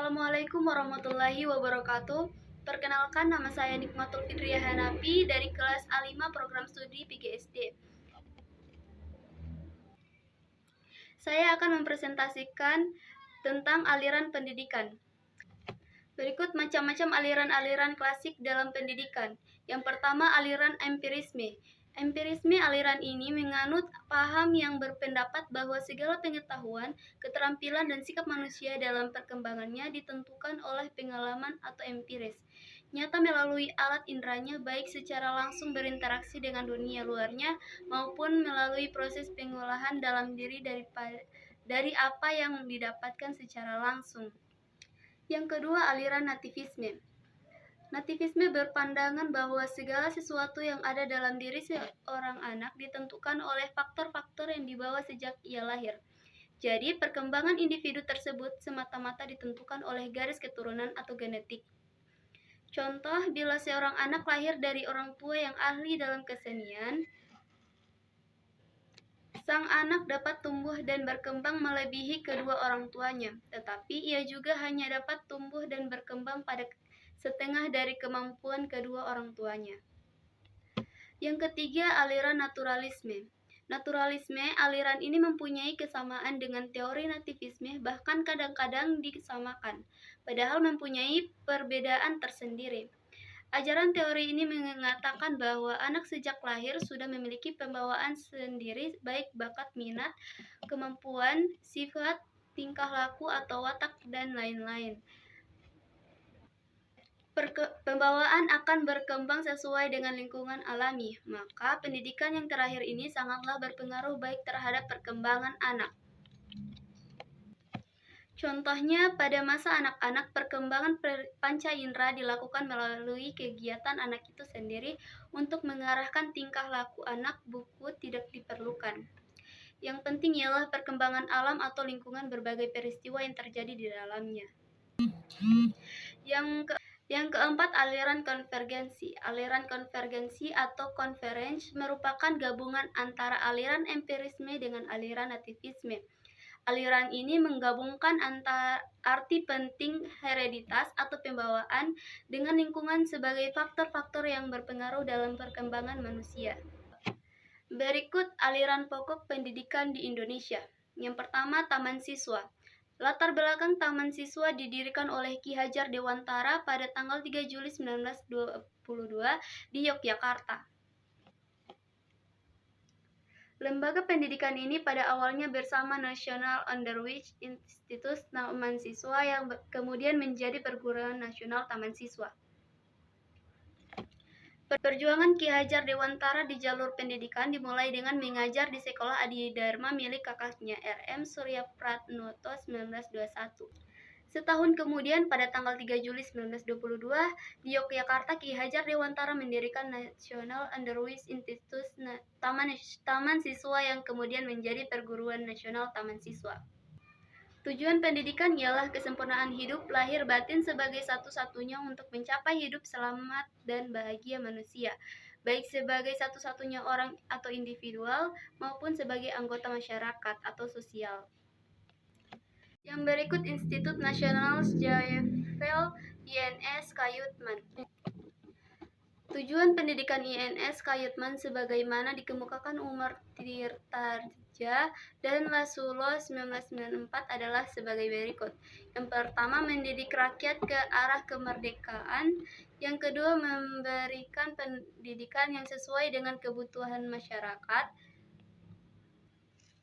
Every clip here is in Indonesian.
Assalamualaikum warahmatullahi wabarakatuh. Perkenalkan, nama saya Nikmatul Fitriah Hanafi dari kelas A5 program studi PGSD. Saya akan mempresentasikan tentang aliran pendidikan. Berikut macam-macam aliran-aliran klasik dalam pendidikan. Yang pertama, aliran empirisme. Empirisme aliran ini menganut paham yang berpendapat bahwa segala pengetahuan, keterampilan, dan sikap manusia dalam perkembangannya ditentukan oleh pengalaman atau empiris, nyata melalui alat inderanya baik secara langsung berinteraksi dengan dunia luarnya maupun melalui proses pengolahan dalam diri dari apa yang didapatkan secara langsung. Yang kedua, aliran nativisme. Nativisme berpandangan bahwa segala sesuatu yang ada dalam diri seorang anak ditentukan oleh faktor-faktor yang dibawa sejak ia lahir. Jadi, perkembangan individu tersebut semata-mata ditentukan oleh garis keturunan atau genetik. Contoh, bila seorang anak lahir dari orang tua yang ahli dalam kesenian, sang anak dapat tumbuh dan berkembang melebihi kedua orang tuanya, tetapi ia juga hanya dapat tumbuh dan berkembang pada setengah dari kemampuan kedua orang tuanya. Yang ketiga, aliran naturalisme. Naturalisme, aliran ini mempunyai kesamaan dengan teori nativisme, bahkan kadang-kadang disamakan, padahal mempunyai perbedaan tersendiri. Ajaran teori ini mengatakan bahwa anak sejak lahir sudah memiliki pembawaan sendiri, baik bakat, minat, kemampuan, sifat, tingkah laku atau watak, dan lain-lain. Pembawaan akan berkembang sesuai dengan lingkungan alami, maka pendidikan yang terakhir ini sangatlah berpengaruh baik terhadap perkembangan anak. Contohnya, pada masa anak-anak, perkembangan panca indera dilakukan melalui kegiatan anak itu sendiri untuk mengarahkan tingkah laku anak. Buku tidak diperlukan. Yang penting ialah perkembangan alam atau lingkungan berbagai peristiwa yang terjadi di dalamnya. Yang keempat, aliran konvergensi. Aliran konvergensi atau convergence merupakan gabungan antara aliran empirisme dengan aliran nativisme. Aliran ini menggabungkan antara arti penting hereditas atau pembawaan dengan lingkungan sebagai faktor-faktor yang berpengaruh dalam perkembangan manusia. Berikut aliran pokok pendidikan di Indonesia. Yang pertama, Taman Siswa. Latar belakang Taman Siswa didirikan oleh Ki Hajar Dewantara pada tanggal 3 Juli 1922 di Yogyakarta. Lembaga pendidikan ini pada awalnya bersama National Underwich Institute Taman Siswa yang kemudian menjadi Perguruan Nasional Taman Siswa. Perjuangan Ki Hajar Dewantara di jalur pendidikan dimulai dengan mengajar di Sekolah Adi Dharma milik kakaknya R.M. Suryapratnoto 1921. Setahun kemudian, pada tanggal 3 Juli 1922, di Yogyakarta, Ki Hajar Dewantara mendirikan National Underwich Institute Taman Siswa yang kemudian menjadi Perguruan Nasional Taman Siswa. Tujuan pendidikan ialah kesempurnaan hidup lahir batin sebagai satu-satunya untuk mencapai hidup selamat dan bahagia manusia, baik sebagai satu-satunya orang atau individual maupun sebagai anggota masyarakat atau sosial. Yang berikut Institut Nasional Sjaefel INS Kayutman. Tujuan pendidikan INS Kayutman sebagaimana dikemukakan Umar Tirtadja dan Lasulo 1994 adalah sebagai berikut. Yang pertama, mendidik rakyat ke arah kemerdekaan. Yang kedua, memberikan pendidikan yang sesuai dengan kebutuhan masyarakat.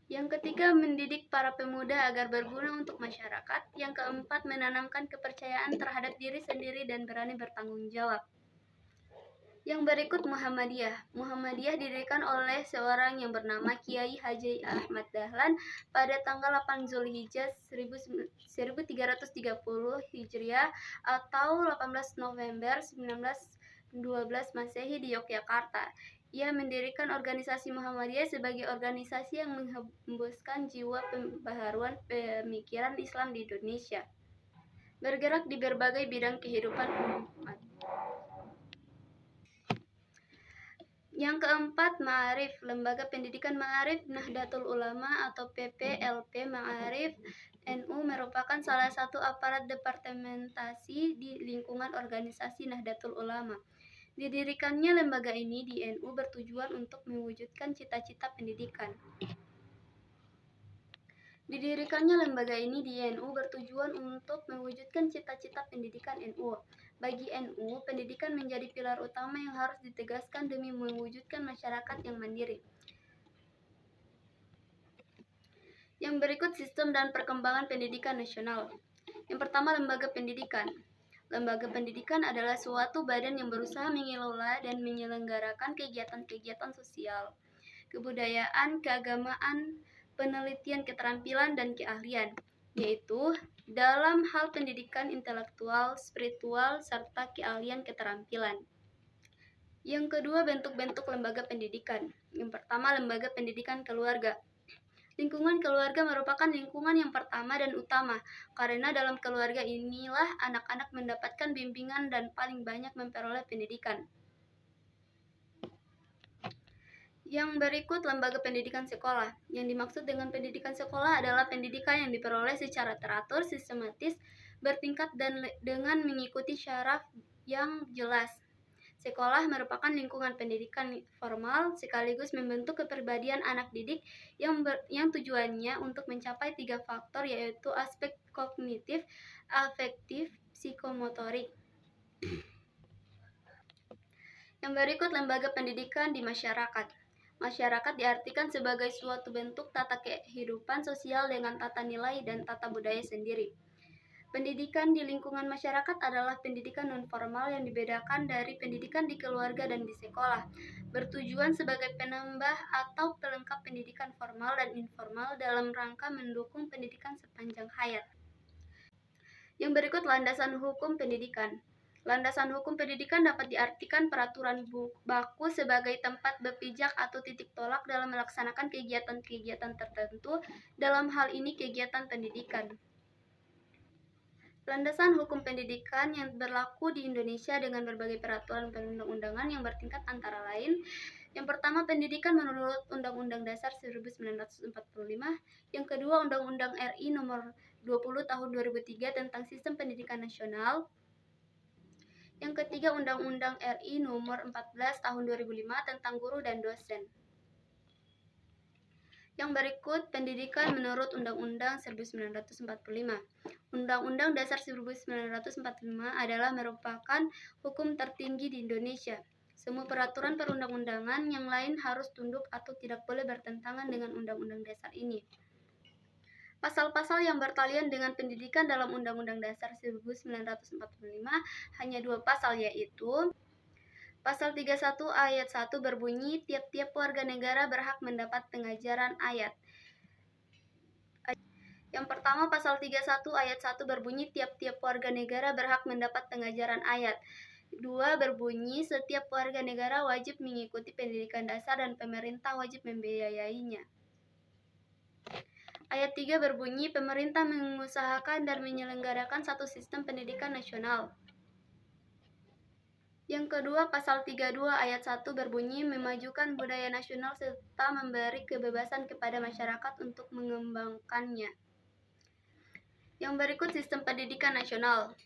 Yang ketiga, mendidik para pemuda agar berguna untuk masyarakat. Yang keempat, menanamkan kepercayaan terhadap diri sendiri dan berani bertanggung jawab. Yang berikut Muhammadiyah. Muhammadiyah didirikan oleh seorang yang bernama Kiai Haji Ahmad Dahlan pada tanggal 8 Zulhijjah 1330 Hijriah atau 18 November 1912 Masehi di Yogyakarta. Ia mendirikan organisasi Muhammadiyah sebagai organisasi yang menghembuskan jiwa pembaharuan pemikiran Islam di Indonesia, bergerak di berbagai bidang kehidupan umat. Yang keempat, Ma'arif. Lembaga Pendidikan Ma'arif Nahdlatul Ulama atau PPLP Ma'arif NU merupakan salah satu aparat departementasi di lingkungan organisasi Nahdlatul Ulama. Didirikannya lembaga ini di NU bertujuan untuk mewujudkan cita-cita pendidikan. Didirikannya lembaga ini di NU bertujuan untuk mewujudkan cita-cita pendidikan NU. Bagi NU, pendidikan menjadi pilar utama yang harus ditegaskan demi mewujudkan masyarakat yang mandiri. Yang berikut sistem dan perkembangan pendidikan nasional. Yang pertama, lembaga pendidikan. Lembaga pendidikan adalah suatu badan yang berusaha mengelola dan menyelenggarakan kegiatan-kegiatan sosial, kebudayaan, keagamaan, penelitian, keterampilan, dan keahlian, yaitu dalam hal pendidikan intelektual, spiritual, serta keahlian keterampilan. Yang kedua, bentuk-bentuk lembaga pendidikan. Yang pertama, lembaga pendidikan keluarga. Lingkungan keluarga merupakan lingkungan yang pertama dan utama, karena dalam keluarga inilah anak-anak mendapatkan bimbingan dan paling banyak memperoleh pendidikan. Yang berikut, lembaga pendidikan sekolah. Yang dimaksud dengan pendidikan sekolah adalah pendidikan yang diperoleh secara teratur, sistematis, bertingkat, dan dengan mengikuti syarat yang jelas. Sekolah merupakan lingkungan pendidikan formal sekaligus membentuk kepribadian anak didik yang tujuannya untuk mencapai 3 faktor, yaitu aspek kognitif, afektif, psikomotorik. Yang berikut, lembaga pendidikan di masyarakat. Masyarakat diartikan sebagai suatu bentuk tata kehidupan sosial dengan tata nilai dan tata budaya sendiri. Pendidikan di lingkungan masyarakat adalah pendidikan non-formal yang dibedakan dari pendidikan di keluarga dan di sekolah, bertujuan sebagai penambah atau pelengkap pendidikan formal dan informal dalam rangka mendukung pendidikan sepanjang hayat. Yang berikut, landasan hukum pendidikan. Landasan hukum pendidikan dapat diartikan peraturan baku sebagai tempat berpijak atau titik tolak dalam melaksanakan kegiatan-kegiatan tertentu, dalam hal ini kegiatan pendidikan. Landasan hukum pendidikan yang berlaku di Indonesia dengan berbagai peraturan perundang-undangan yang bertingkat antara lain. Yang pertama, pendidikan menurut Undang-Undang Dasar 1945. Yang kedua, Undang-Undang RI Nomor 20 Tahun 2003 tentang Sistem Pendidikan Nasional. Yang ketiga, Undang-Undang RI Nomor 14 Tahun 2005 tentang Guru dan Dosen. Yang berikut, pendidikan menurut Undang-Undang 1945. Undang-Undang Dasar 1945 adalah merupakan hukum tertinggi di Indonesia. Semua peraturan perundang-undangan yang lain harus tunduk atau tidak boleh bertentangan dengan Undang-Undang Dasar ini. Pasal-pasal yang bertalian dengan pendidikan dalam Undang-Undang Dasar 1945 hanya 2 pasal, yaitu Pasal 31 ayat 1 berbunyi, tiap-tiap warga negara berhak mendapat pengajaran ayat. Yang pertama, pasal 31 ayat 1 berbunyi, tiap-tiap warga negara berhak mendapat pengajaran ayat. 2 berbunyi, setiap warga negara wajib mengikuti pendidikan dasar dan pemerintah wajib membiayainya. Ayat 3 berbunyi, pemerintah mengusahakan dan menyelenggarakan satu sistem pendidikan nasional. Yang kedua, pasal 32 ayat 1 berbunyi, memajukan budaya nasional serta memberi kebebasan kepada masyarakat untuk mengembangkannya. Yang berikut, sistem pendidikan nasional.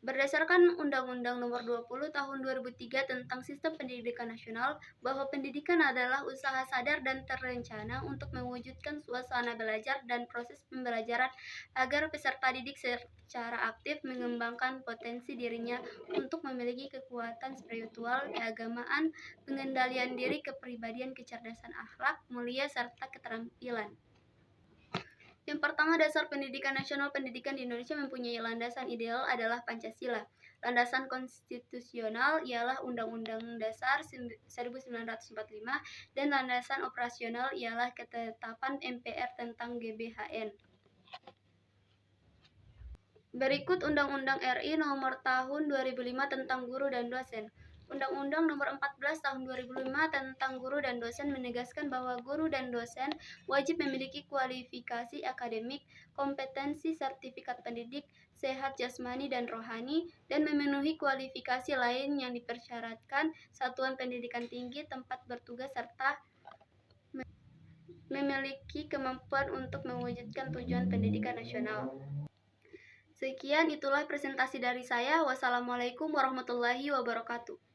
Berdasarkan Undang-Undang Nomor 20 Tahun 2003 tentang Sistem Pendidikan Nasional, bahwa pendidikan adalah usaha sadar dan terencana untuk mewujudkan suasana belajar dan proses pembelajaran agar peserta didik secara aktif mengembangkan potensi dirinya untuk memiliki kekuatan spiritual, keagamaan, pengendalian diri, kepribadian, kecerdasan akhlak, mulia, serta keterampilan. Yang pertama, dasar pendidikan nasional. Pendidikan di Indonesia mempunyai landasan ideal adalah Pancasila. Landasan konstitusional ialah Undang-Undang Dasar 1945 dan landasan operasional ialah ketetapan MPR tentang GBHN. Berikut Undang-Undang RI Nomor Tahun 2005 tentang Guru dan Dosen. Undang-Undang Nomor 14 Tahun 2005 tentang Guru dan Dosen menegaskan bahwa guru dan dosen wajib memiliki kualifikasi akademik, kompetensi sertifikat pendidik, sehat jasmani dan rohani, dan memenuhi kualifikasi lain yang dipersyaratkan satuan pendidikan tinggi tempat bertugas serta memiliki kemampuan untuk mewujudkan tujuan pendidikan nasional. Sekian, itulah presentasi dari saya. Wassalamualaikum warahmatullahi wabarakatuh.